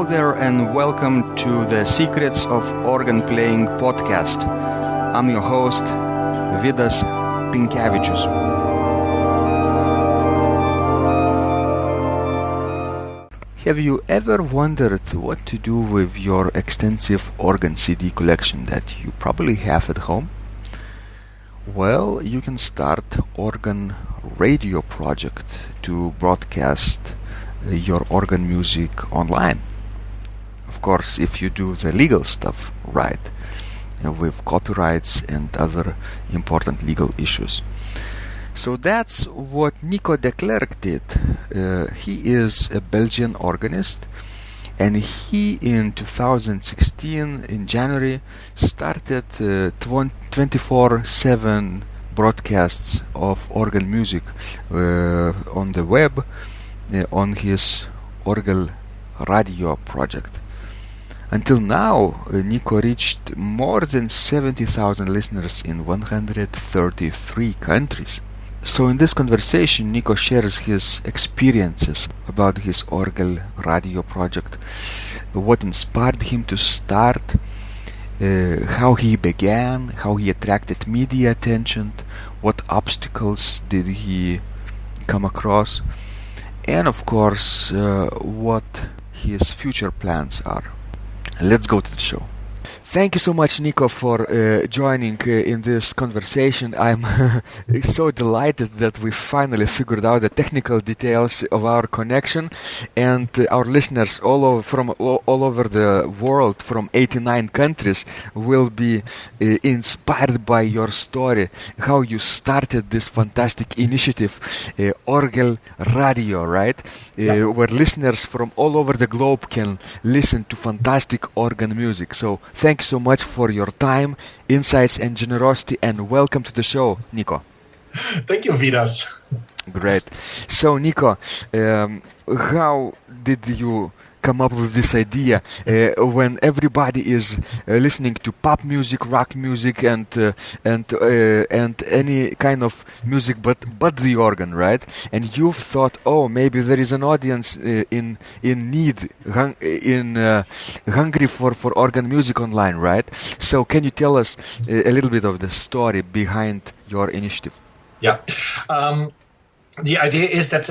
Hello there and welcome to the Secrets of Organ Playing podcast. I'm your host, Vidas Pinkevičius. Have you ever wondered what to do with your extensive organ CD collection that you probably have at home? Well, you can start Orgelradio project to broadcast your organ music online. Of course, if you do the legal stuff right, with copyrights and other important legal issues. So that's what Nico Declerck did. He is a Belgian organist, and he in 2016 in January started 24/7 broadcasts of organ music on the web on his Orgelradio project. Until now, Nico reached more than 70,000 listeners in 133 countries. So in this conversation, Nico shares his experiences about his Orgelradio project, what inspired him to start, how he began, how he attracted media attention, what obstacles did he come across, and of course, what his future plans are. Let's go to the show. Thank you so much, Nico, for joining in this conversation. I'm so delighted that we finally figured out the technical details of our connection, and our listeners all over the world, from 89 countries, will be inspired by your story, how you started this fantastic initiative, Orgelradio, right? Where listeners from all over the globe can listen to fantastic organ music. So thank you so much for your time, insights, and generosity, and welcome to the show, Nico. Thank you, Vidas. Great. So, Nico, how did you come up with this idea when everybody is listening to pop music, rock music, and any kind of music, but the organ, right? And you've thought, oh, maybe there is an audience in need, hungry for organ music online, right? So, can you tell us a little bit of the story behind your initiative? Yeah. The idea is that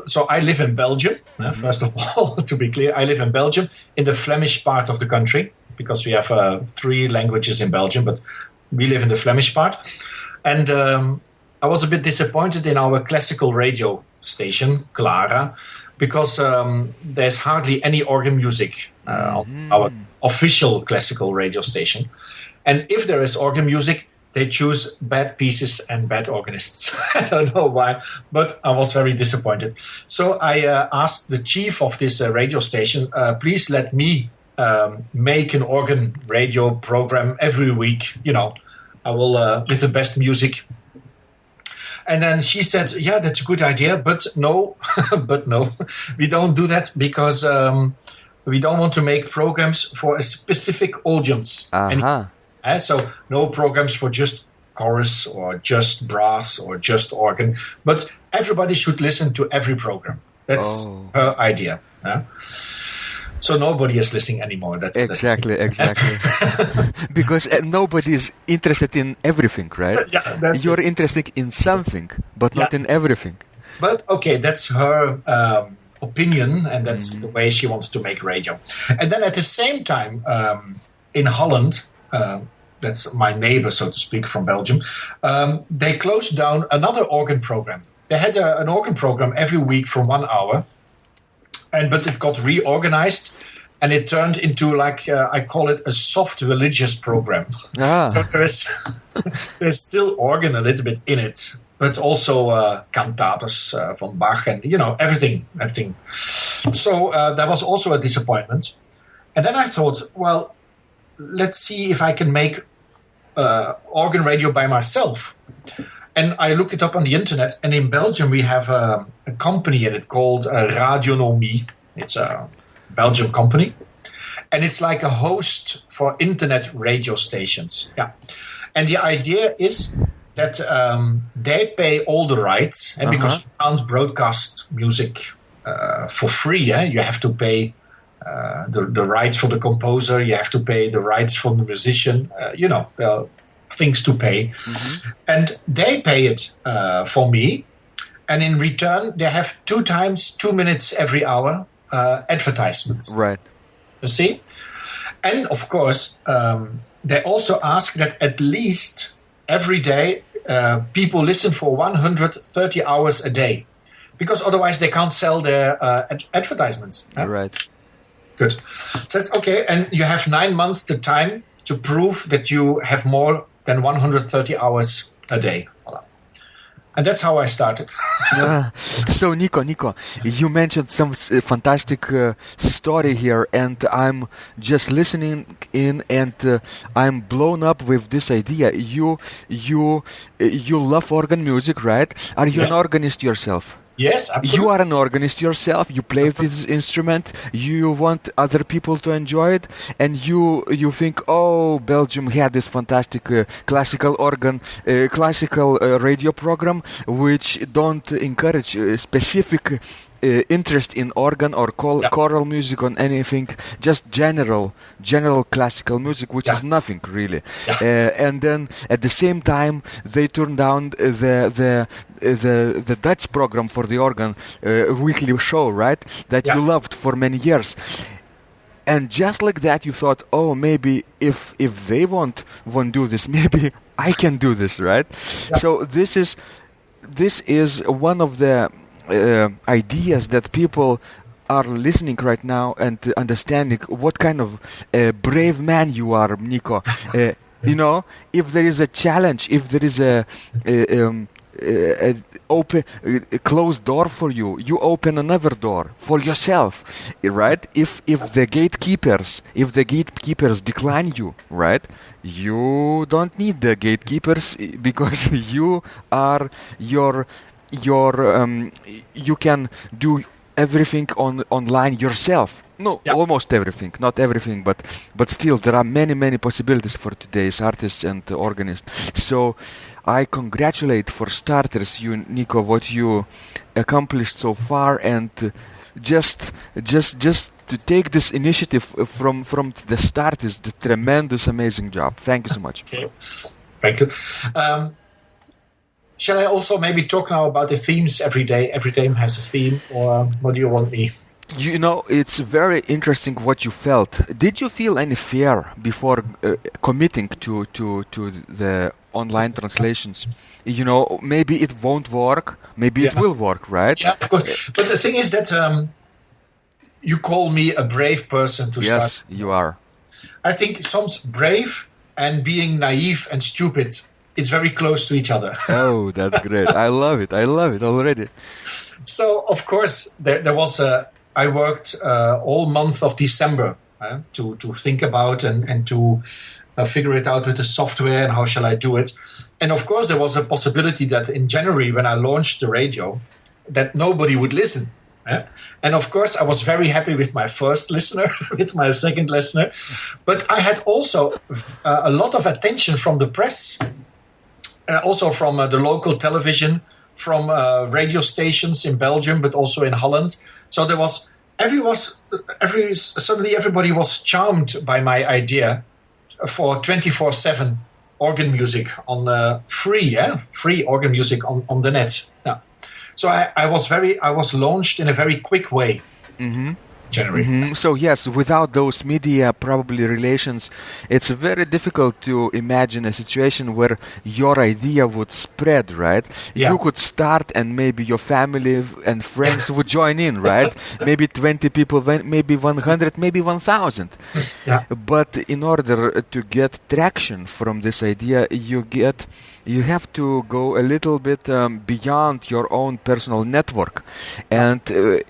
so I live in Belgium. First of all, to be clear, I live in Belgium, in the Flemish part of the country, because we have 3 languages in Belgium, but we live in the Flemish part. And I was a bit disappointed in our classical radio station, Clara, because there's hardly any organ music on our official classical radio station. And if there is organ music, they choose bad pieces and bad organists. I don't know why, but I was very disappointed. So I asked the chief of this radio station, please let me make an organ radio program every week. You know, I will with the best music. And then she said, yeah, that's a good idea, but no, we don't do that because we don't want to make programs for a specific audience. So no programs for just chorus or just brass or just organ, but everybody should listen to every program. That's her idea. So nobody is listening anymore. That's exactly. Because nobody is interested in everything, right? Yeah, you're interested in something, but not in everything. But okay, that's her opinion, and that's the way she wanted to make radio. And then at the same time, in Holland, that's my neighbor, so to speak, from Belgium, they closed down another organ program. They had an organ program every week for 1 hour, but it got reorganized, and it turned into, like, I call it a soft religious program. So there's still organ a little bit in it, but also cantatas from Bach and, everything. So that was also a disappointment. And then I thought, well, let's see if I can make organ radio by myself. And I looked it up on the internet, and in Belgium we have a company in it called Radionomie. It's a Belgian company, and it's like a host for internet radio stations. Yeah, and the idea is that they pay all the rights, and because you can't broadcast music for free, you have to pay the rights for the composer, you have to pay the rights from the musician, things to pay. And they pay it for me. And in return, they have 2 times 2 minutes every hour advertisements. Right. You see? And of course, they also ask that at least every day people listen for 130 hours a day. Because otherwise they can't sell their advertisements. Huh? Right. Good. So that's okay. And you have 9 months the time to prove that you have more than 130 hours a day. Voilà. And that's how I started. So Nico, you mentioned some fantastic story here, and I'm just listening in, and I'm blown up with this idea. You love organ music, right? Are you an organist yourself? Yes, absolutely. You are an organist yourself. You play this instrument. You want other people to enjoy it, and you think, oh, Belgium had this fantastic classical radio program, which don't encourage specific interest in organ or choral music or anything, just general classical music, which is nothing really. And then at the same time, they turned down the Dutch program for the organ weekly show, right? That you loved for many years. And just like that, you thought, oh, maybe if they won't do this, maybe I can do this, right? So this is one of the ideas that people are listening right now and understanding what kind of brave man you are, Nico. If there is a challenge, if there is a closed door for you, you open another door for yourself, right? If the gatekeepers decline you, right, you don't need the gatekeepers, because you are you can do everything online yourself. Almost everything, not everything, but still there are many possibilities for today's artists and organists. So I congratulate, for starters, you, Nico, what you accomplished so far, and just to take this initiative from the start is the tremendous, amazing job. Thank you so much. Okay. Thank you. Shall I also maybe talk now about the themes every day? Every day has a theme, or what do you want me? It's very interesting what you felt. Did you feel any fear before committing to the online translations? Maybe it won't work, maybe it will work, right? Yeah, of course. But the thing is that you call me a brave person to start. Yes, you are. I think some brave and being naive and stupid, it's very close to each other. Oh, that's great. I love it already. So, of course, there was I worked all month of December to think about and to figure it out with the software and how shall I do it. And of course, there was a possibility that in January, when I launched the radio, that nobody would listen. And of course, I was very happy with my first listener, with my second listener. But I had also a lot of attention from the press, also from the local television, from radio stations in Belgium, but also in Holland. So there was suddenly everybody was charmed by my idea for 24/7 organ music on free organ music on the net. Yeah. So I was launched in a very quick way. January. So yes, without those media probably relations, it's very difficult to imagine a situation where your idea would spread, right? You could start and maybe your family and friends would join in, right? Maybe 20 people, maybe 100, maybe 1,000. But in order to get traction from this idea, you have to go a little bit beyond your own personal network. And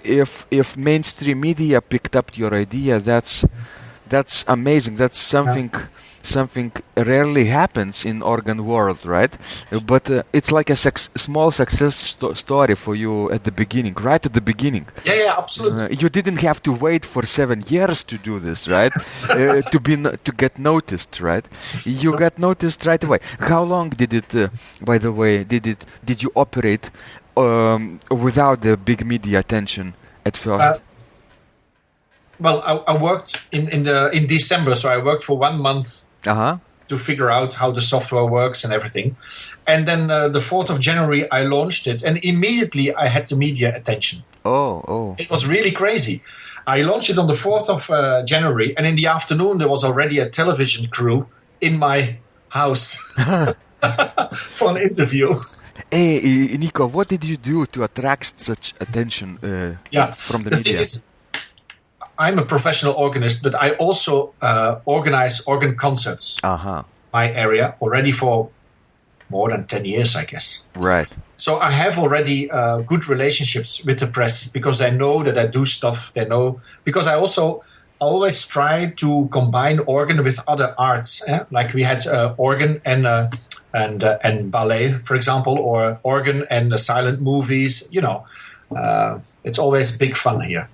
if mainstream media picked up your idea, that's amazing. That's something rarely happens in organ world, right? But it's like a small success story for you at the beginning, right at the beginning. Yeah, absolutely. You didn't have to wait for 7 years to do this, right? To get noticed, right? You got noticed right away. How long did it, by the way, did you operate without the big media attention at first? Well, I worked in December, so I worked for 1 month to figure out how the software works and everything. And then the 4th of January, I launched it, and immediately I had the media attention. Oh. It was really crazy. I launched it on the 4th of January, and in the afternoon, there was already a television crew in my house for an interview. Hey, Nico, what did you do to attract such attention from the media? Thing is, I'm a professional organist, but I also organize organ concerts. My area already for more than 10 years, I guess. Right. So I have already good relationships with the press because they know that I do stuff. They know because I always try to combine organ with other arts. Like we had organ and ballet, for example, or organ and silent movies. It's always big fun here.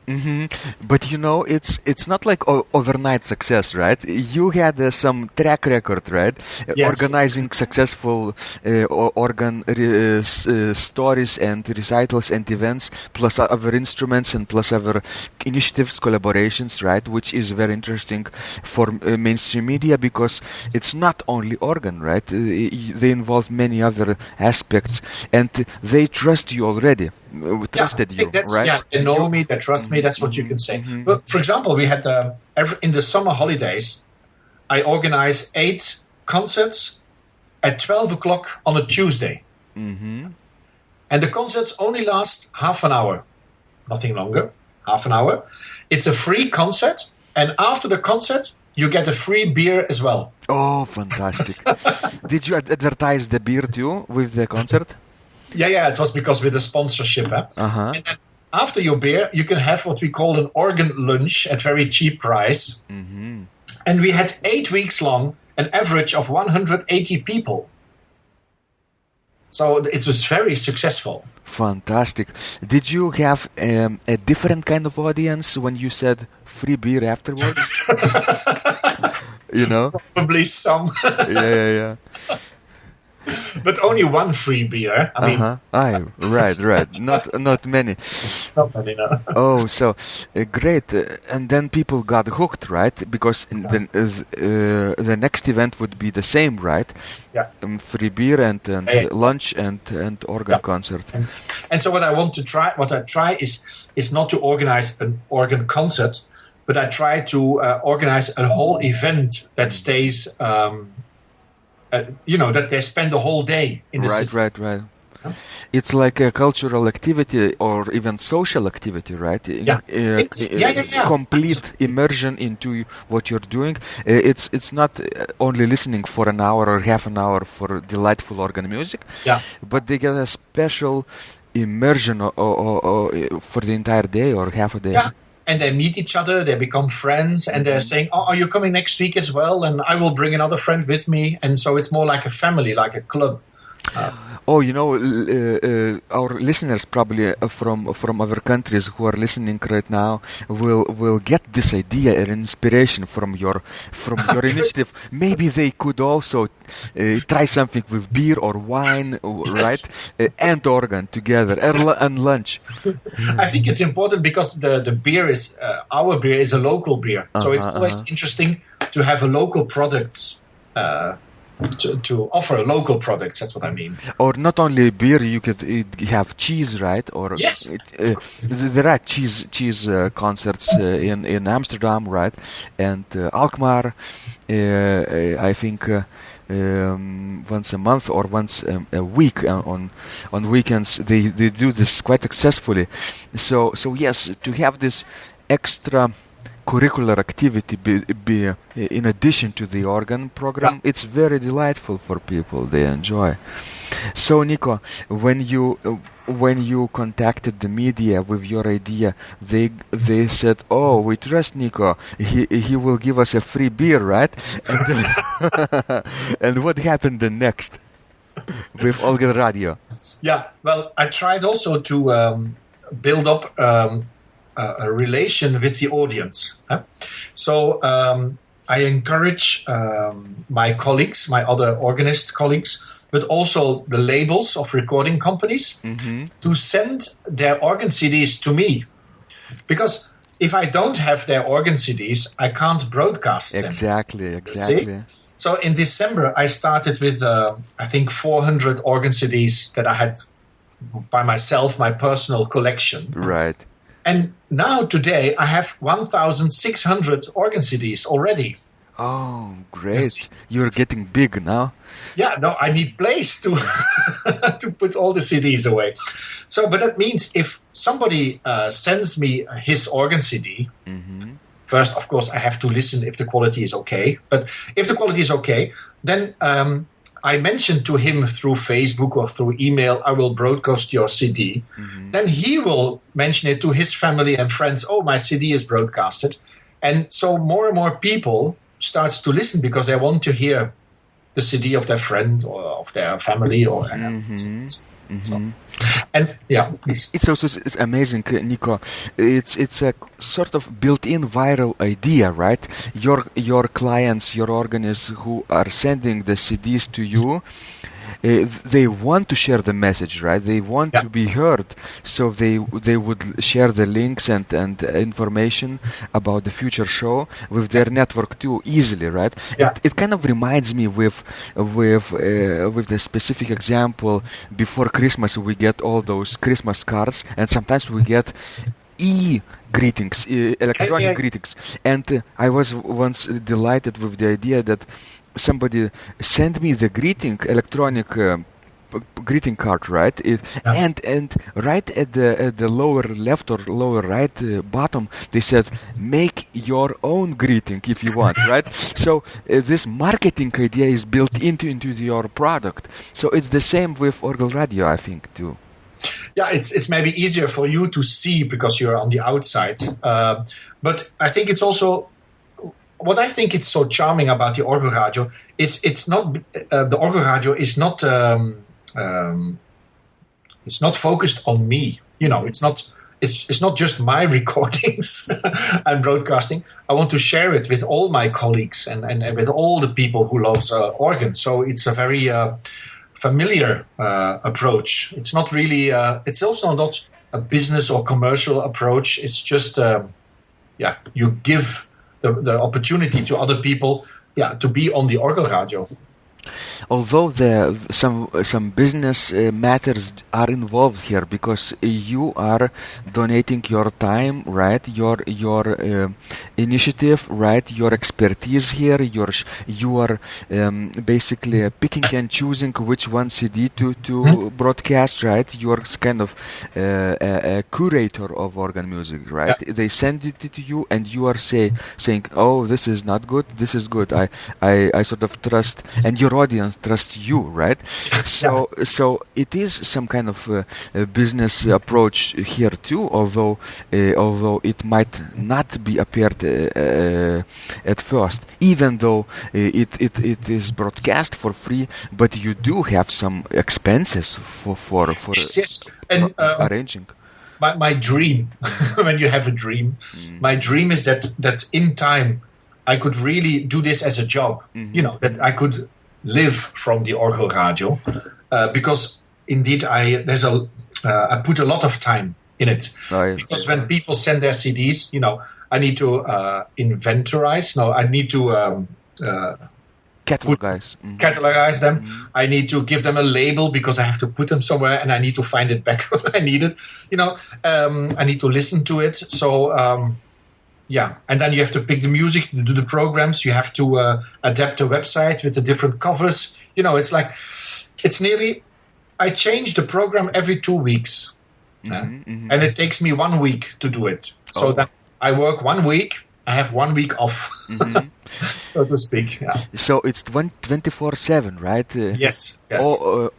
But it's not like overnight success, right? You had some track record, right? Yes. Organizing successful organ stories and recitals and events, plus other instruments and plus other initiatives, collaborations, right? Which is very interesting for mainstream media because it's not only organ, right? They involve many other aspects, and they trust you already. Trusted you, right? Yeah, they know me, they trust me. That's what you can say. But for example, we had in the summer holidays, I organized 8 concerts at 12 o'clock on a Tuesday, and the concerts only last half an hour, nothing longer. Half an hour. It's a free concert, and after the concert, you get a free beer as well. Oh, fantastic! Did you advertise the beer too with the concert? Yeah, it was because with the sponsorship. And then after your beer, you can have what we call an organ lunch at very cheap price. And we had 8 weeks long, an average of 180 people. So it was very successful. Fantastic. Did you have a different kind of audience when you said free beer afterwards? Probably some. Yeah. But only one free beer. I mean, right. Not many. Not many, no. Oh, so great. And then people got hooked, right? Because the next event would be the same, right? Yeah. Free beer and lunch and organ concert. And so what I try is not to organize an organ concert, but I try to organize a whole event that stays. That they spend the whole day in the city. Right. It's like a cultural activity or even social activity, right? Complete immersion into what you're doing. It's not only listening for an hour or half an hour for delightful organ music, but they get a special immersion for the entire day or half a day. Yeah. And they meet each other, they become friends, and they're saying, are you coming next week as well? And I will bring another friend with me. And so it's more like a family, like a club. Our listeners probably from other countries who are listening right now will get this idea and inspiration from your initiative. Maybe they could also try something with beer or wine, right? And organ together and lunch. I think it's important because the beer is our beer is a local beer, so it's always interesting to have a local products. To offer local products, that's what I mean. Or not only beer, you could have cheese, right? Or yes, there are cheese concerts in Amsterdam, right? And Alkmaar, I think once a month or once a week on weekends they do this quite successfully. So yes, to have this extra curricular activity be in addition to the organ program, it's very delightful for people. They enjoy. So Nico, when you contacted the media with your idea, they said, "Oh, we trust Nico. He will give us a free beer, right?" And what happened then next with Orgelradio? Yeah, well, I tried also to build up a relation with the audience. So I encourage my colleagues, my other organist colleagues, but also the labels of recording companies to send their organ CDs to me. Because if I don't have their organ CDs, I can't broadcast them. Exactly. See? So in December, I started with, I think, 400 organ CDs that I had by myself, my personal collection. Right. And now, today, I have 1,600 organ CDs already. Oh, great. You're getting big now. Yeah, no, I need place to to put all the CDs away. So, but that means if somebody sends me his organ CD, first, of course, I have to listen if the quality is okay. But if the quality is okay, then I mention to him through Facebook or through email, I will broadcast your CD. Then he will mention it to his family and friends. Oh, my CD is broadcasted. And so more and more people starts to listen because they want to hear the CD of their friend or of their family or So, and yeah, please. It's amazing, Nico. It's a sort of built-in viral idea, right? Your clients, your organists who are sending the CDs to you, they want to share the message, right? They want to be heard, so they would share the links and information about the future show with their network too easily, right? It kind of reminds me with the specific example. Before Christmas, we get all those Christmas cards, and sometimes we get greetings, electronic greetings. And I was once delighted with the idea that somebody sent me the electronic greeting card, right? And right at the lower left or lower right bottom, they said, make your own greeting if you want, right? So this marketing idea is built into your product. So it's the same with Orgelradio, I think, too. Yeah, it's maybe easier for you to see because you're on the outside. But I think it's also... What I think is so charming about the Orgelradio is it's not the Orgelradio is not it's not focused on me. You know, it's not just my recordings I'm broadcasting. I want to share it with all my colleagues and with all the people who loves organ. So it's a very familiar approach. It's not really. It's also not a business or commercial approach. It's just you give the opportunity to other people, to be on the Orgelradio. Although some business matters are involved here, because you are donating your time, right? Your initiative, right? Your expertise here. You are basically picking and choosing which one CD to broadcast, right? You are kind of a curator of organ music, right? Yeah. They send it to you, and you are saying, "Oh, this is not good. This is good." I sort of trust, and your audience trust you, right? So it is some kind of business approach here too, although it might not be appeared at first, even though it is broadcast for free, but you do have some expenses for yes. And, arranging. My dream, when you have a dream, my dream is that in time I could really do this as a job. You know, that I could live from the Orgelradio, because indeed I put a lot of time in it. Because when people send their CDs, you know, I need to inventorize. No, I need to catalogize them. I need to give them a label because I have to put them somewhere, and I need to find it back when I need it. You know, I need to listen to it. So. And then you have to pick the music, do the programs. You have to adapt the website with the different covers. You know, it's nearly. I change the program every 2 weeks, and it takes me 1 week to do it. So that I work 1 week, I have 1 week off, so to speak. Yeah. So it's 24/7, right? Yes.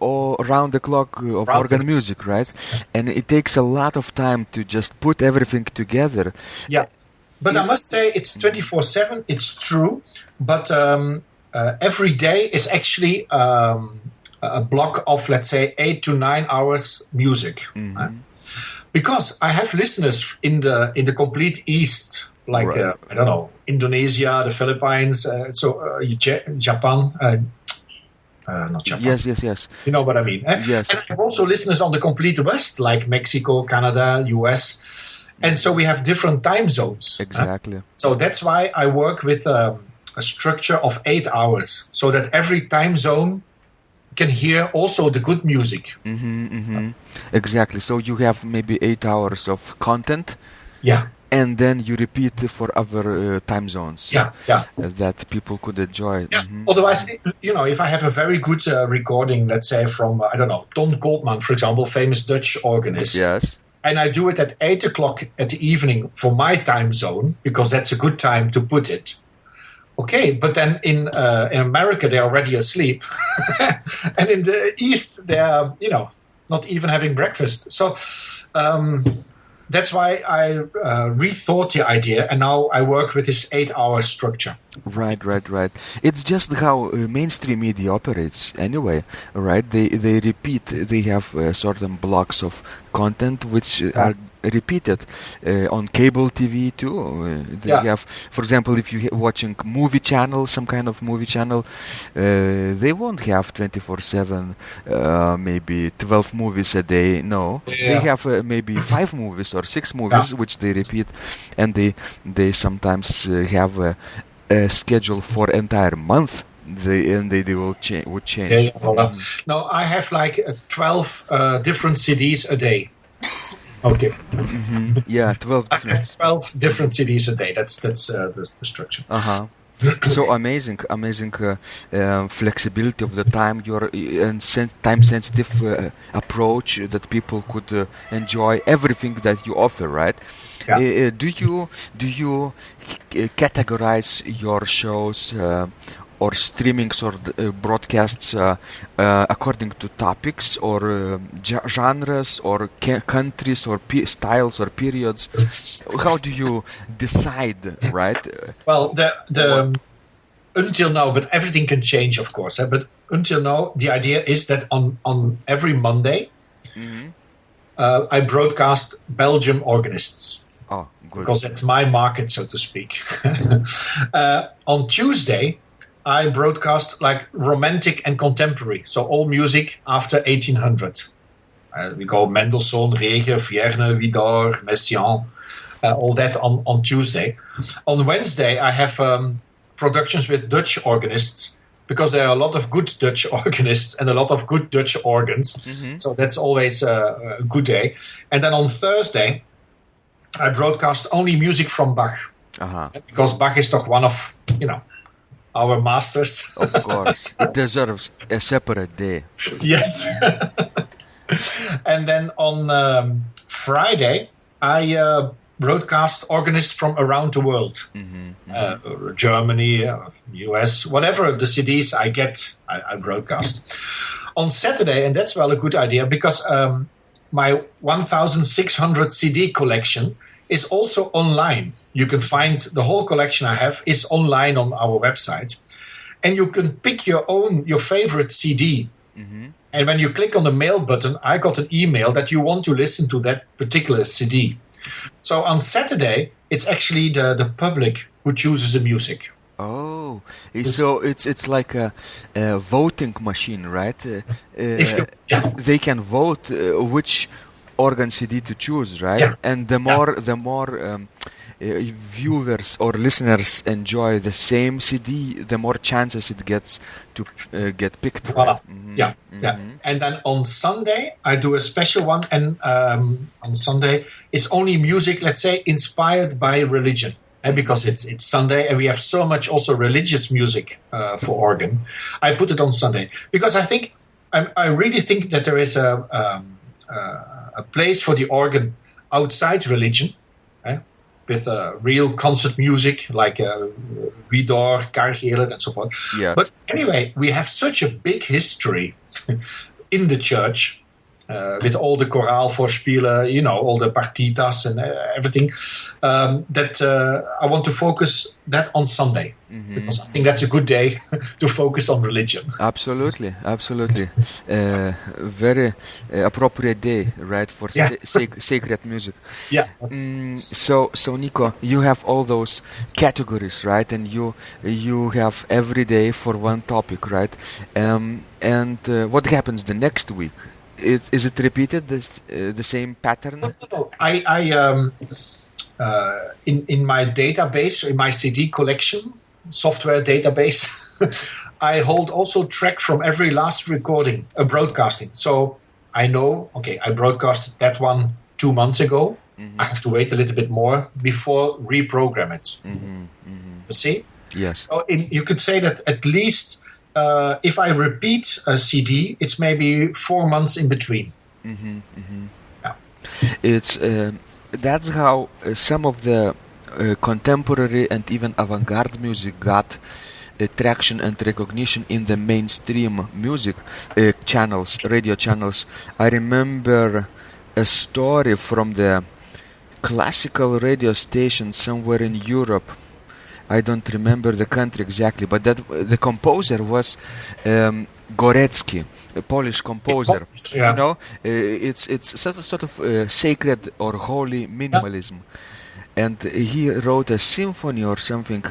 All around the clock of organ music, right? Yes. And it takes a lot of time to just put everything together. Yeah. But I must say it's 24/7. It's true, but every day is actually a block of, let's say, 8 to 9 hours music. Because I have listeners in the complete East, like I don't know, Indonesia, the Philippines, Japan. Not Japan. Yes. You know what I mean? Yes. And I have also listeners on the complete West, like Mexico, Canada, US. And so we have different time zones. Exactly. So that's why I work with a structure of 8 hours, so that every time zone can hear also the good music. Exactly. So you have maybe 8 hours of content. Yeah. And then you repeat for other time zones. That people could enjoy. Yeah. Otherwise, if I have a very good recording, let's say from, I don't know, Ton Koopman, for example, famous Dutch organist. Yes. And I do it at 8 o'clock at the evening for my time zone, because that's a good time to put it. Okay, but then in America, they're already asleep. And in the East, they're, not even having breakfast. So that's why I rethought the idea, and now I work with this 8-hour structure. Right. It's just how mainstream media operates anyway, right? They repeat, they have certain blocks of content which are repeated on cable TV too. They have, for example, if you're watching movie channel, some kind of movie channel, they won't have 24/7 maybe 12 movies a day. No, they have maybe 5 movies or 6 movies which they repeat, and they sometimes have a schedule for entire month. They will change. No, I have like 12 different CDs a day. Okay. 12 different. 12 different CDs a day. That's the structure. So amazing flexibility of the time, time-sensitive approach that people could enjoy everything that you offer, right? Yeah. Do you categorize your shows or streamings or broadcasts according to topics or genres or countries or styles or periods? How do you decide, right? Well, the until now, but everything can change, of course. But until now, the idea is that on every Monday, I broadcast Belgium organists. Oh, good. Because that's my market, so to speak. On Tuesday, I broadcast like romantic and contemporary, so all music after 1800. We go Mendelssohn, Reger, Vierne, Widor, Messiaen, all that on Tuesday. On Wednesday, I have productions with Dutch organists, because there are a lot of good Dutch organists and a lot of good Dutch organs. So that's always a good day. And then on Thursday, I broadcast only music from Bach. Because Bach is toch one of, our masters. Of course. It deserves a separate day. Yes. And then on Friday, I broadcast organists from around the world. Germany, US, whatever the CDs I get, I broadcast. On Saturday, and that's well a good idea, because my 1,600 CD collection is also online. You can find the whole collection I have is online on our website. And you can pick your favorite CD. And when you click on the mail button, I got an email that you want to listen to that particular CD. So on Saturday, it's actually the public who chooses the music. Oh, so it's like a voting machine, right? They can vote which organ CD to choose, right? Yeah. And the more viewers or listeners enjoy the same CD, the more chances it gets to get picked. Voilà. Yeah. And then on Sunday, I do a special one, and on Sunday, it's only music, let's say, inspired by religion. And because it's Sunday, and we have so much also religious music for organ, I put it on Sunday. Because I really think that there is a place for the organ outside religion, with real concert music like Widor, Kargelet, and so forth. Yes. But anyway, we have such a big history in the church with all the choraalvoorspielen, all the partitas and everything, that I want to focus that on Sunday. Because I think that's a good day to focus on religion. Absolutely. Very appropriate day, right, for sacred music. Yeah. So Nico, you have all those categories, right, and you have every day for one topic, right? And what happens the next week? Is it repeated the same pattern? No. In my database, in my CD collection, software database, I hold also track from every last recording, broadcasting. So I know, okay, I broadcasted that one 2 months ago. I have to wait a little bit more before reprogram it. You see? Yes. So you could say that at least if I repeat a CD, it's maybe 4 months in between. Yeah. It's that's how some of the contemporary and even avant-garde music got traction and recognition in the mainstream music channels, radio channels. I remember a story from the classical radio station somewhere in Europe. I don't remember the country exactly, but that the composer was Górecki, a Polish composer. Yeah. You know, it's sort of sacred or holy minimalism. And he wrote a symphony or something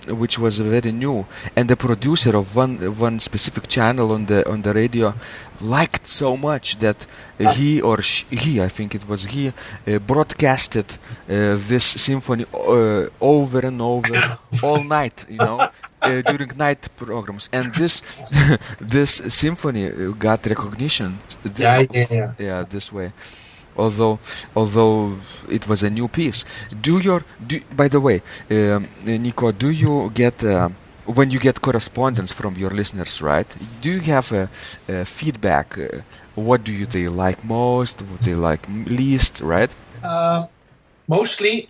which was very new, and the producer of one specific channel on the radio liked so much that he, I think it was he, broadcasted this symphony over and over all night, you know, during night programs, and this this symphony got recognition. This way. Although it was a new piece. By the way, Nico, do you get when you get correspondence from your listeners, right? Do you have a feedback? What do they like most? What they like least, right? Mostly,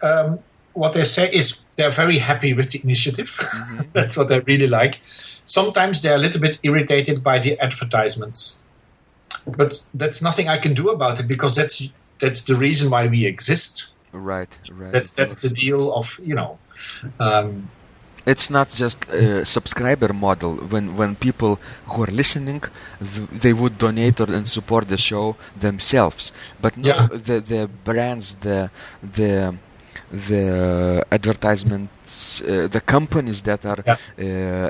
what they say is they're very happy with the initiative. That's what they really like. Sometimes they're a little bit irritated by the advertisements. But that's nothing I can do about it, because that's the reason why we exist. Right. That's the deal of, you know. It's not just a subscriber model. When people who are listening, they would donate and support the show themselves. But no, the brands, the advertisements, the companies that are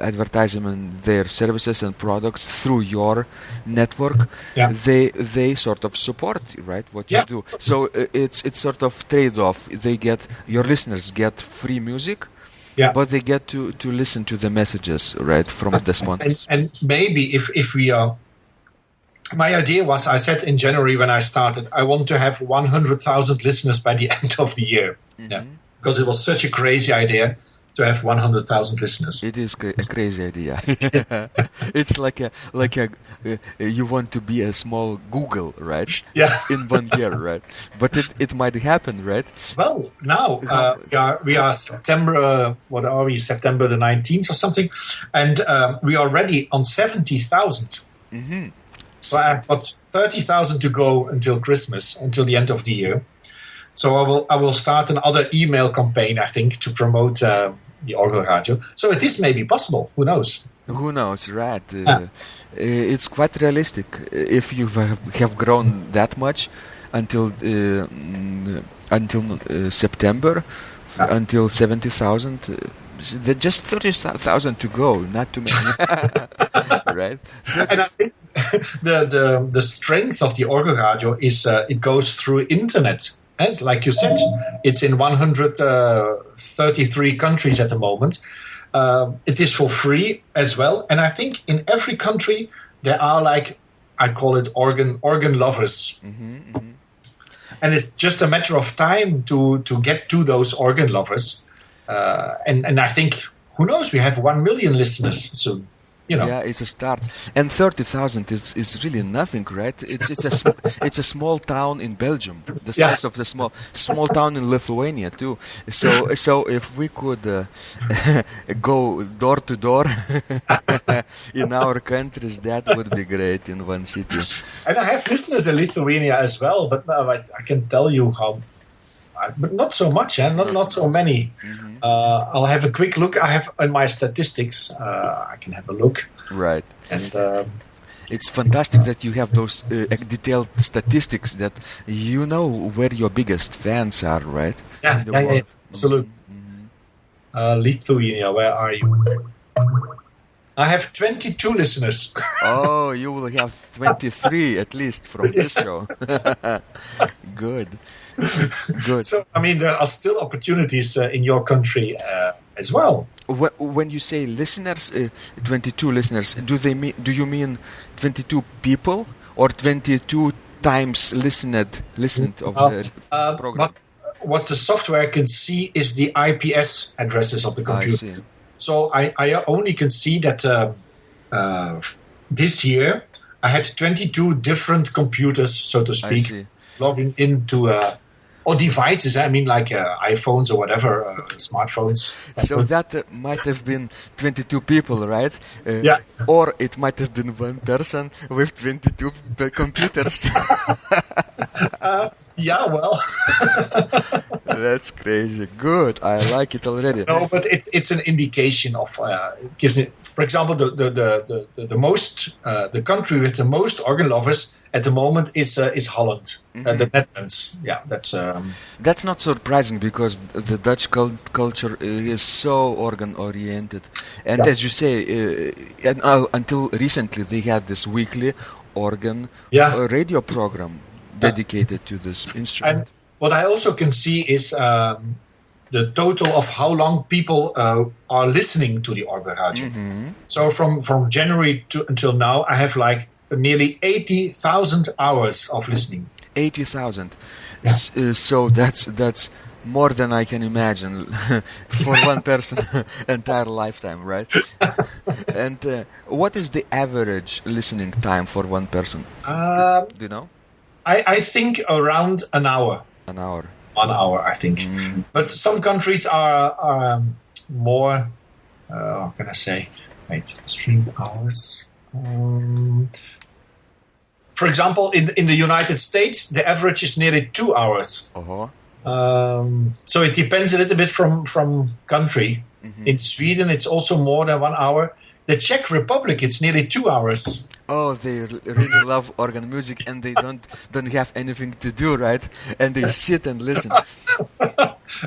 advertising their services and products through your network, they sort of support, right, what you do. So it's sort of trade-off. Your listeners get free music, but they get to listen to the messages, right, from the sponsors. And maybe if we are. My idea was, I said in January when I started, I want to have 100,000 listeners by the end of the year. Because it was such a crazy idea to have 100,000 listeners. It is a crazy idea. It's like you want to be a small Google, right? Yeah. In 1 year, right? But it might happen, right? Well, now we are September. What are we? September the 19th or something, and we are already on 70,000. So I've got 30,000 to go until Christmas, until the end of the year. So I will start another email campaign, I think, to promote the Orgelradio. So it is maybe possible. Who knows? Who knows, right? It's quite realistic. If you have grown that much until September, until 70,000. Just 30,000 to go, not too many, right? And I think the strength of the Orgelradio is it goes through internet. And like you said, it's in 133 countries at the moment. It is for free as well. And I think in every country there are, like, I call it organ lovers. And it's just a matter of time to get to those organ lovers. And I think, who knows, we have 1 million listeners soon. You know. Yeah, it's a start. And 30,000 is really nothing, right? It's a small town in Belgium, the size of the small town in Lithuania too. So if we could go door to door in our countries, that would be great in one city. And I have listeners in Lithuania as well, but I can tell you how. But not so much, not so many. I'll have a quick look. I have in my statistics. I can have a look. Right. And it's fantastic that you have those detailed statistics, that you know where your biggest fans are, right? Absolutely. Lithuania, where are you? I have 22 listeners. Oh, you will have 23 at least from this show. Good. Good. So, I mean, there are still opportunities in your country as well. When you say listeners, 22 listeners, do you mean 22 people or 22 times listened of the program? But what the software can see is the IPS addresses of the computer. I see. So I only can see that this year I had 22 different computers, so to speak, logging into or devices. I mean, like iPhones or whatever, smartphones. So that might have been 22 people, right? Yeah. Or it might have been one person with 22 computers. Yeah, well. That's crazy. Good. I like it already. No, but it's an indication of it gives it. For example, the most the country with the most organ lovers at the moment is Holland, the Netherlands. Yeah, that's not surprising because the Dutch culture is so organ oriented, and as you say, until recently they had this weekly organ radio program dedicated to this instrument. And what I also can see is the total of how long people are listening to the Orgelradio. Mm-hmm. So from January until now, I have like nearly 80,000 hours of listening. 80,000. Yeah. So that's more than I can imagine for one person entire lifetime, right? And what is the average listening time for one person? Do you know? I think around an hour. An hour. 1 hour, I think. Mm. But some countries are more, how can I say? Wait, stream hours. For example, in the United States, the average is nearly 2 hours. Uh-huh. So it depends a little bit from country. Mm-hmm. In Sweden, it's also more than 1 hour. The Czech Republic, it's nearly 2 hours. Oh, they really love organ music, and they don't have anything to do, right? And they sit and listen.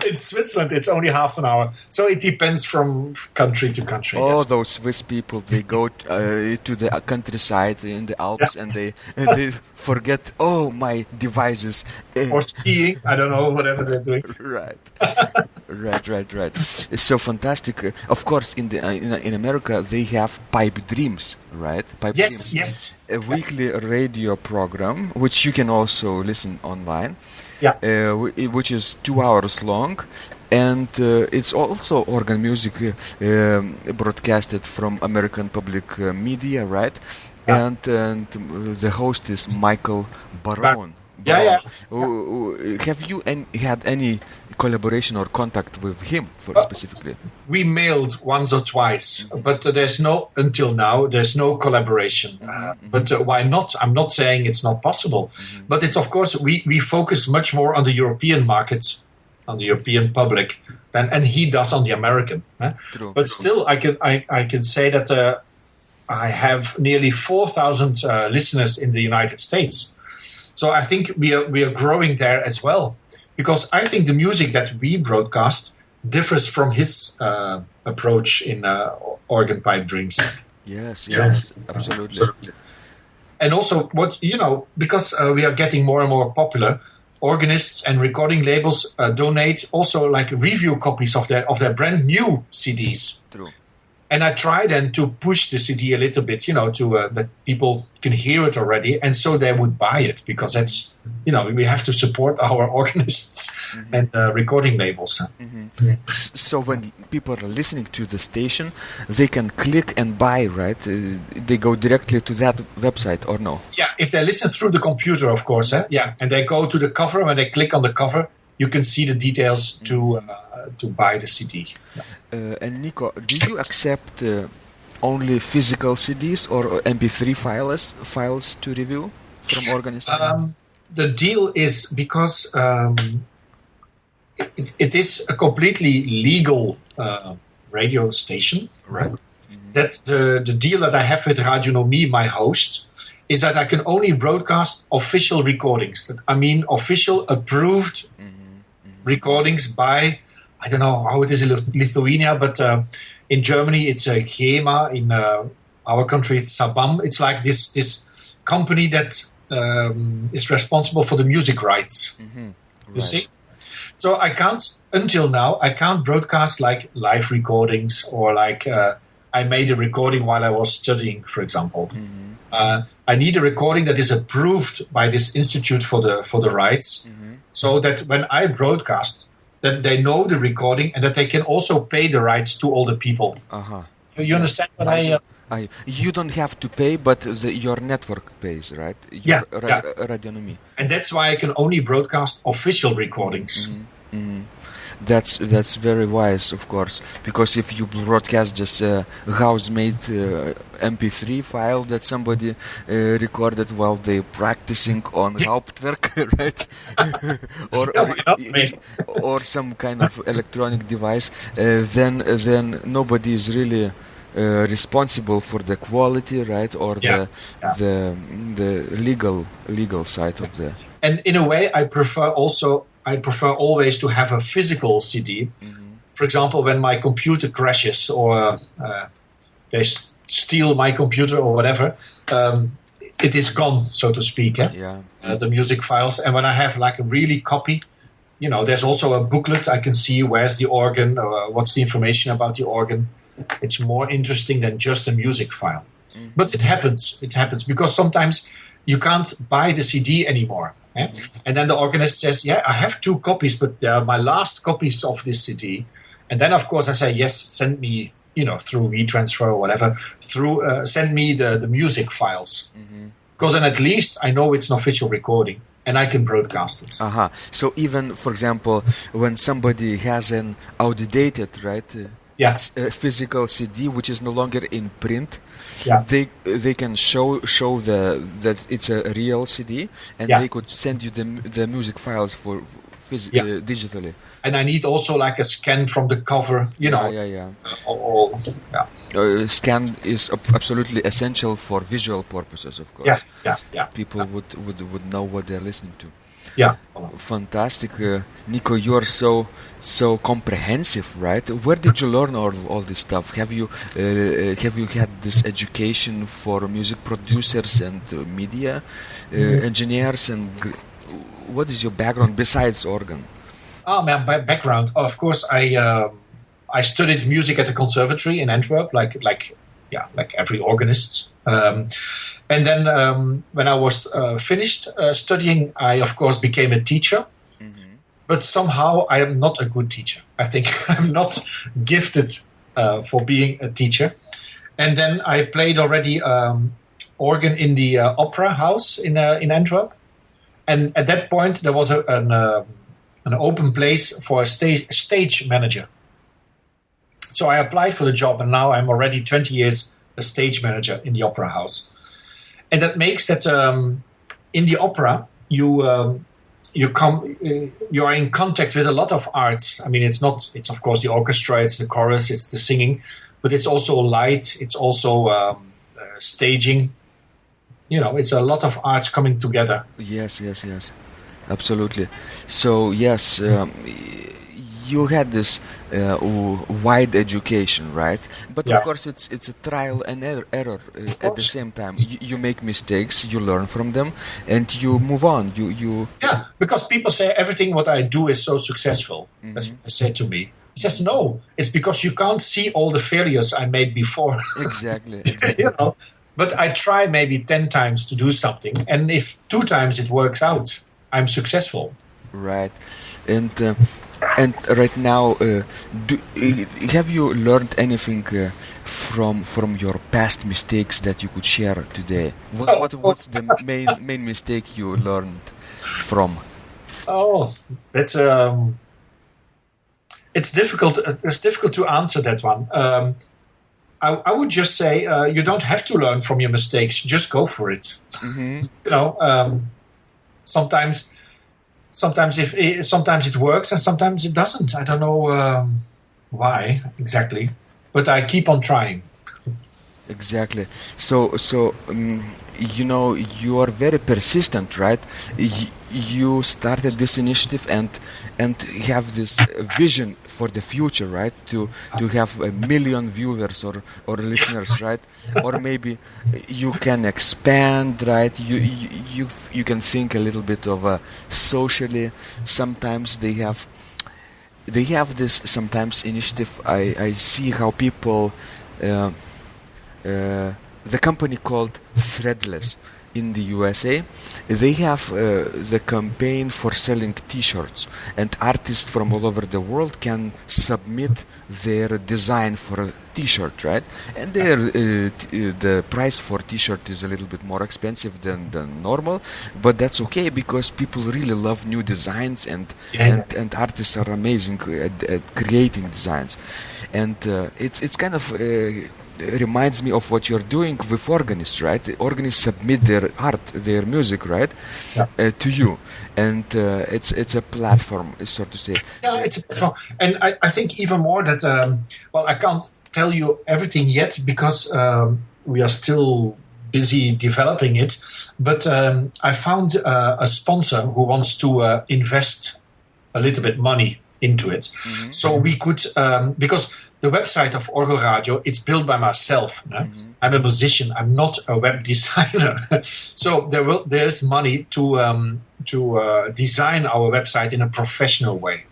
In Switzerland, it's only half an hour. So it depends from country to country. Oh, yes. those Swiss people, they go to the countryside in the Alps, and they forget, my devices. Or skiing, I don't know, whatever they're doing. Right. Right. It's so fantastic. Of course, in America, they have Pipe Dreams, right? Pipe Dreams. Yes. A weekly radio program, which you can also listen online. Yeah. Which is 2 hours long, and it's also organ music broadcasted from American public media, right? Yeah. And the host is Michael Baron. Yeah. Have you had any collaboration or contact with him specifically? We mailed once or twice, but until now, there's no collaboration. But why not? I'm not saying it's not possible. But it's, of course, we focus much more on the European market, on the European public, and he does on the American. True. But still, I can say that I have nearly 4,000 listeners in the United States. So I think we are growing there as well, because I think the music that we broadcast differs from his approach in organ pipe dreams. Yes, absolutely. And also, because we are getting more and more popular, organists and recording labels donate also like review copies of their brand new CDs. True. And I try then to push the CD a little bit, to that people can hear it already, and so they would buy it, because that's, we have to support our organists and recording labels. Mm-hmm. So when people are listening to the station, they can click and buy, right? They go directly to that website, or no? Yeah, if they listen through the computer, of course. Yeah, and they go to the cover. When they click on the cover, you can see the details to buy the CD. Yeah. And Nico, do you accept only physical CDs or MP3 files to review from organists? The deal is, because it is a completely legal radio station, right? That the deal that I have with Radio Nomie, my host, is that I can only broadcast official recordings. I mean, official approved recordings by I don't know how it is in Lithuania, but in Germany it's a GEMA. In our country it's Sabam. It's like this company that is responsible for the music rights. Mm-hmm. You see? So until now, I can't broadcast like live recordings or like I made a recording while I was studying, for example. Mm-hmm. I need a recording that is approved by this institute for the rights, so that when I broadcast, that they know the recording and that they can also pay the rights to all the people. Uh-huh. You understand what you don't have to pay, but your network pays, right? Radionomie. And that's why I can only broadcast official recordings. Mm-hmm. Mm-hmm. That's very wise, of course, because if you broadcast just a house-made MP3 file that somebody recorded while they're practicing on Hauptwerk, right? or some kind of electronic device, then nobody is really responsible for the quality, right, or the legal side of the. And in a way, I prefer always to have a physical CD. Mm-hmm. For example, when my computer crashes or they steal my computer or whatever, it is gone, so to speak. The music files. And when I have like a really copy, there's also a booklet. I can see where's the organ, what's the information about the organ. It's more interesting than just a music file. Mm-hmm. But it happens because sometimes you can't buy the CD anymore. Yeah? And then the organist says, I have 2 copies, but they are my last copies of this CD. And then, of course, I say, yes, send me, through WeTransfer or whatever, send me the music files. Because then at least I know it's an official recording and I can broadcast it. Uh-huh. So even, for example, when somebody has an outdated, right, physical CD, which is no longer in print, they can show that it's a real CD, and they could send you the music files for digitally. And I need also like a scan from the cover, Scan is absolutely essential for visual purposes, of course. People would know what they're listening to. Fantastic, Nico. You're so comprehensive, right? Where did you learn all this stuff? Have you had this education for music producers and media engineers? And what is your background besides organ? My background. Of course, I studied music at the conservatory in Antwerp, like every organist. And then when I was finished studying, I, of course, became a teacher. Mm-hmm. But somehow I am not a good teacher. I think I'm not gifted for being a teacher. And then I played already organ in the opera house in Antwerp. And at that point, there was an open place for a stage manager. So I applied for the job, and now I'm already 20 years a stage manager in the opera house. And that makes that in the opera you are in contact with a lot of arts. I mean, it's of course the orchestra, it's the chorus, it's the singing, but it's also light, it's also staging. It's a lot of arts coming together. Yes, absolutely. So yes, you had this wide education, right? But of course, it's a trial and error at the same time. You make mistakes, you learn from them, and you move on. You because people say everything what I do is so successful. Mm-hmm. That's what they say to me. He says no, it's because you can't see all the failures I made before. Exactly. But I try maybe 10 times to do something, and if 2 times it works out, I'm successful. Right, and right now, have you learned anything from your past mistakes that you could share today? What's the main mistake you learned from? Oh, that's it's difficult. It's difficult to answer that one. I would just say you don't have to learn from your mistakes. Just go for it. Mm-hmm. Sometimes it works and sometimes it doesn't. I don't know why exactly, but I keep on trying. Exactly. So you are very persistent, right? You started this initiative and have this vision for the future, right? To have 1 million viewers or listeners, right? Or maybe you can expand, right? You can think a little bit of socially. Sometimes they have this sometimes initiative. I see how people. The company called Threadless in the USA, they have the campaign for selling T-shirts, and artists from all over the world can submit their design for a T-shirt, right? And the price for T-shirt is a little bit more expensive than normal, but that's okay because people really love new designs, and artists are amazing at creating designs, and it's kind of. Reminds me of what you're doing with organists, right? Organists submit their art, their music, right, to you, and it's a platform, so to say. Yeah, it's a platform, and I think even more that I can't tell you everything yet because we are still busy developing it. But I found a sponsor who wants to invest a little bit money into it, so we could because. The website of Orgelradio, it's built by myself. I'm a musician. I'm not a web designer. So there's money to design our website in a professional way.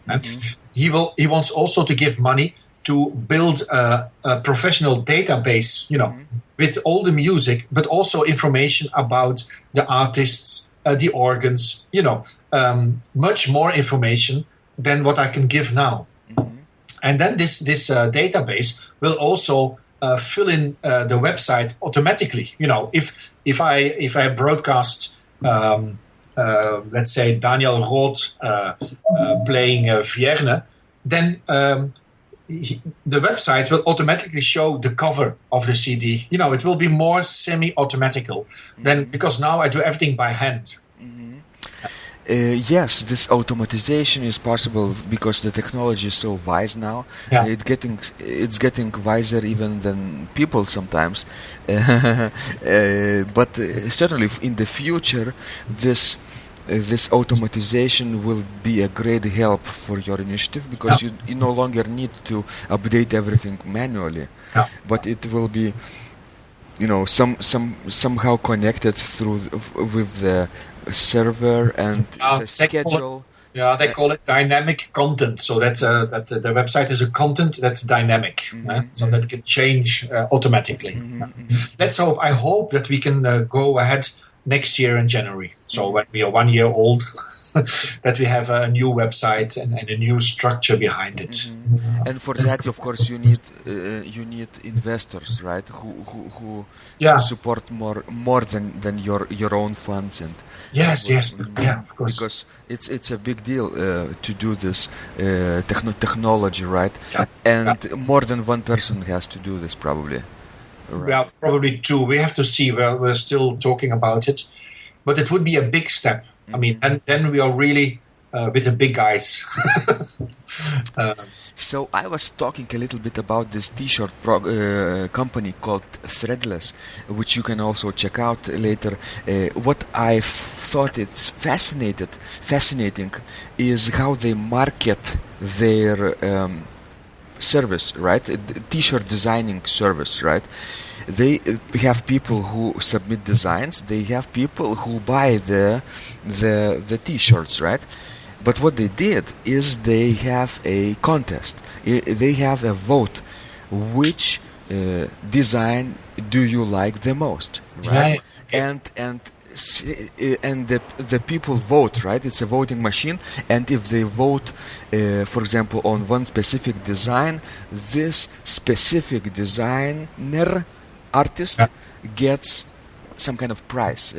He wants also to give money to build a professional database, with all the music, but also information about the artists, the organs, much more information than what I can give now. And then this database will also fill in the website automatically. If I broadcast, let's say Daniel Roth playing Verdin, then the website will automatically show the cover of the CD. It will be more semi-automatical than because now I do everything by hand. Yes, this automatization is possible because the technology is so wise now. Yeah. It's getting wiser even than people sometimes. But certainly in the future, this automatization will be a great help for your initiative because you no longer need to update everything manually, but it will be. Somehow connected with the server and the schedule. They call it dynamic content. So that's that the website is a content that's dynamic, so that can change automatically. Let's hope. I hope that we can go ahead next year in January. So when we are 1 year old, that we have a new website and a new structure behind it. And for that, of course, you need investors, right? Who support more than your own funds and. Yes, of course. Because it's a big deal to do this technology, right? Yeah. And more than one person has to do this, probably. Right. Well, probably two. We have to see. We're still talking about it, but it would be a big step. I mean, and then we are really with the big guys. So I was talking a little bit about this T-shirt company called Threadless, which you can also check out later. What I thought it's fascinating is how they market their service, right? T-shirt designing service, right? They have people who submit designs. They have people who buy the T-shirts, right? But what they did is they have a contest. They have a vote. Which design do you like the most, right? And the people vote, right? It's a voting machine. And if they vote, for example, on one specific design, this specific designer artist gets some kind of prize,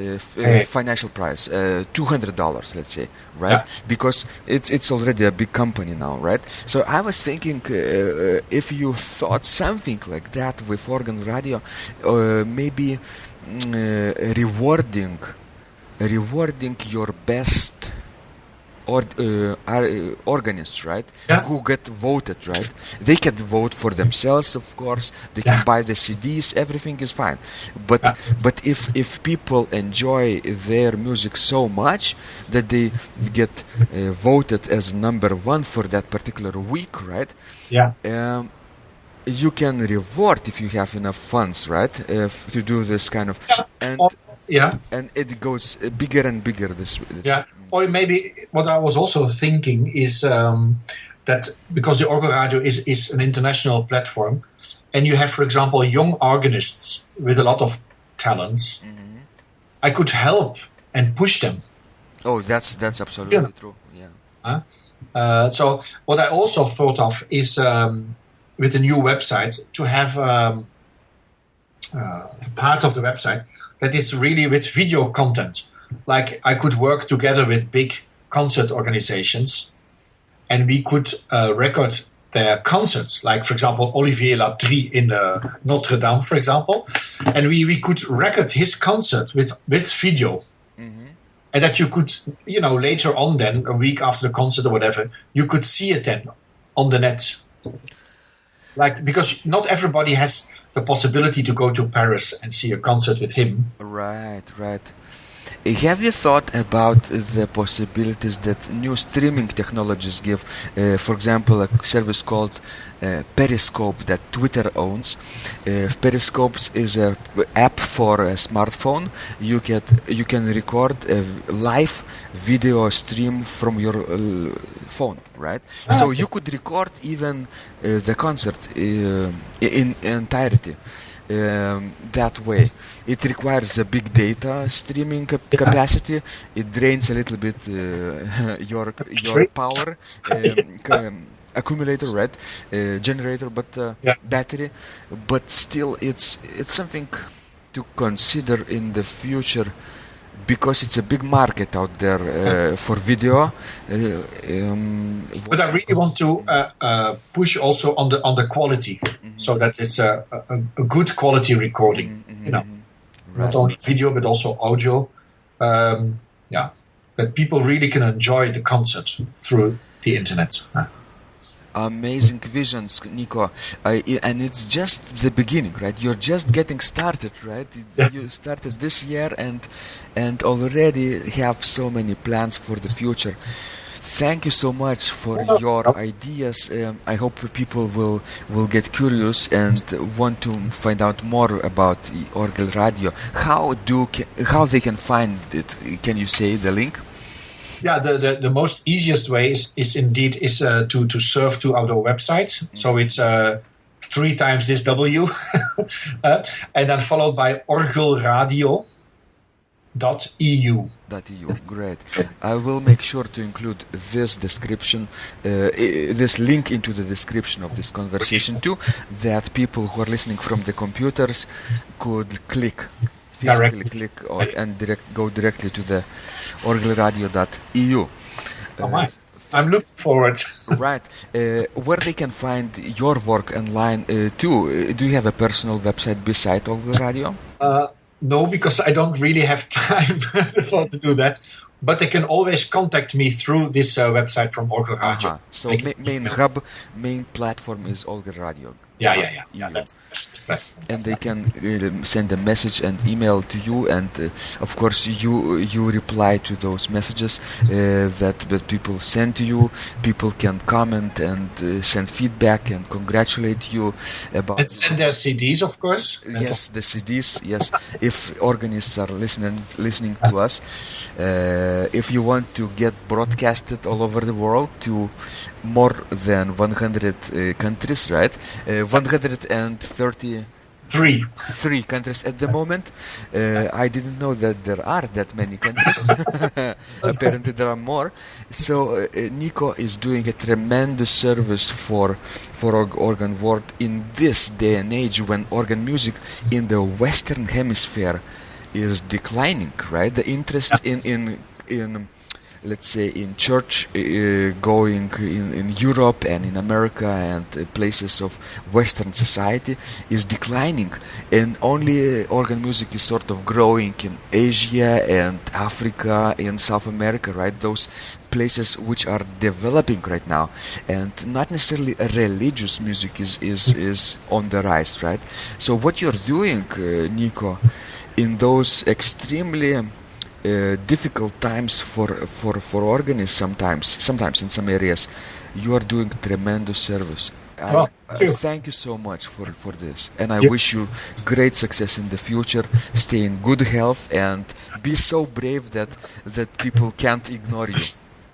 financial prize, $200, let's say, right? Yeah. Because it's already a big company now, right? So I was thinking if you thought something like that with Orgelradio, maybe rewarding your best organists, right? Yeah. Who get voted, right? They can vote for themselves, of course. They can buy the CDs. Everything is fine. But if people enjoy their music so much that they get voted as number one for that particular week, right? Yeah. You can reward if you have enough funds, right? To do this kind of and it goes bigger and bigger. This or maybe what I was also thinking is that because the Orgelradio is an international platform, and you have, for example, young organists with a lot of talents, I could help and push them. Oh, that's absolutely true. Yeah. So what I also thought of is with the new website to have part of the website that is really with video content. Like I could work together with big concert organizations, and we could record their concerts. Like, for example, Olivier Latry in Notre Dame, for example, and we could record his concert with video. And that you could, later on then, a week after the concert or whatever, you could see it then on the net. Like, because not everybody has the possibility to go to Paris and see a concert with him. Right. Have you thought about the possibilities that new streaming technologies give? For example, a service called Periscope that Twitter owns. Periscope is an app for a smartphone. You can record a live video stream from your phone, right? So you could record even the concert in entirety. That way. It requires a big data streaming capacity. It drains a little bit your power accumulator, right? Generator, but battery. But still, it's something to consider in the future, because it's a big market out there for video. But I really want to push also on the quality, so that it's a good quality recording. Not only video but also audio. That people really can enjoy the concert through the internet. Amazing visions, Nico, and it's just the beginning, right? You're just getting started, right? You started this year and already have so many plans for the future. Thank you so much for your ideas. I hope people will get curious and want to find out more about Orgelradio. How they can find it? Can you say the link? Yeah, the most easiest way is indeed to surf to our website. So it's 3 times this W, and then followed by orgelradio.eu. Great. I will make sure to include this description, this link into the description of this conversation too, that people who are listening from the computers could physically click and go directly to the orgelradio.eu. I'm looking forward. Right. Where they can find your work online too. Do you have a personal website beside Orgelradio? No, because I don't really have time to do that. But they can always contact me through this website from Orgelradio. So main platform is Orgelradio. Yeah, that's best. Right. And they can send a message and email to you, and of course you reply to those messages that people send to you. People can comment and send feedback and congratulate you about. And send their CDs, of course. Yes, the CDs. Yes, if organists are listening to us, if you want to get broadcasted all over the world to more than 100 countries, right? 133 countries at the moment. I didn't know that there are that many countries. Apparently there are more. So Nico is doing a tremendous service for organ world in this day and age when organ music in the Western Hemisphere is declining, right? The interest in let's say, in church going in Europe and in America and places of Western society is declining, and only organ music is sort of growing in Asia and Africa and South America, right? Those places which are developing right now, and not necessarily religious music is on the rise, right? So what you're doing, Nico, in those extremely difficult times for organists, sometimes in some areas, you are doing tremendous service. Thank you so much for this, and I wish you great success in the future. Stay in good health and be so brave that people can't ignore you.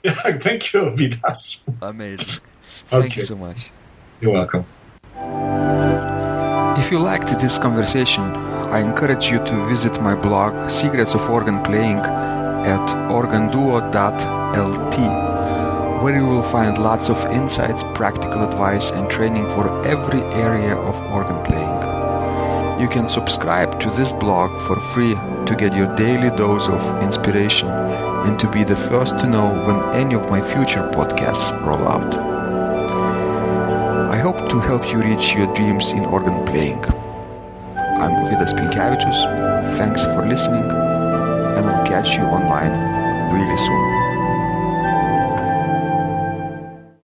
Yeah, thank you, Vidas. Amazing. Thank you so much. You're welcome. If you liked this conversation, I encourage you to visit my blog Secrets of Organ Playing at organduo.lt, where you will find lots of insights, practical advice and training for every area of organ playing. You can subscribe to this blog for free to get your daily dose of inspiration and to be the first to know when any of my future podcasts roll out. I hope to help you reach your dreams in organ playing. I'm Vidas Pilkevičius. Thanks for listening, and I'll catch you online really soon.